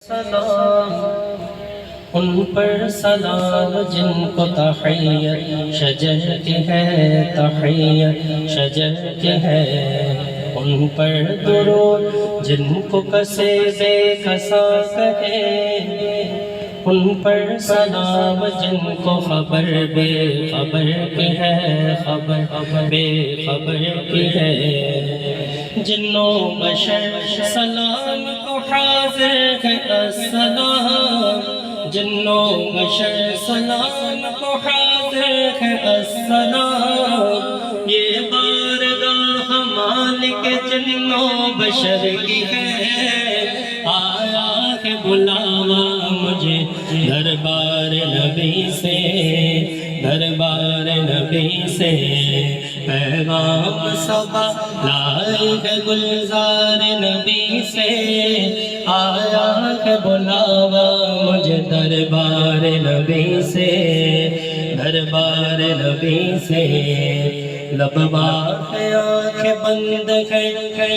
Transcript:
سلام ان پر سلام جن کو تحیت شجر کی ہے، تحیت شجر کی ہے. ان پر درود جن کو کسے بے کسا کہے، ان پر سلام جن کو خبر بے خبر کی ہے، خبر بے خبر کی ہے. جن و بشر سلام کو حاضر ہے السلام، جن و بشر سلام کو حاضر ہے السلام. یہ بارگاہ مالک جن و بشر کی ہے، آیا ہے بلاوا مجھے دربار نبی سے، دربار نبی سے. پیغام صبا لائی ہے گلزار نبی سے، آیا ہے بلاوا مجھے دربار نبی سے، دربار نبی سے. لب بات ہے آنکھ بند ہے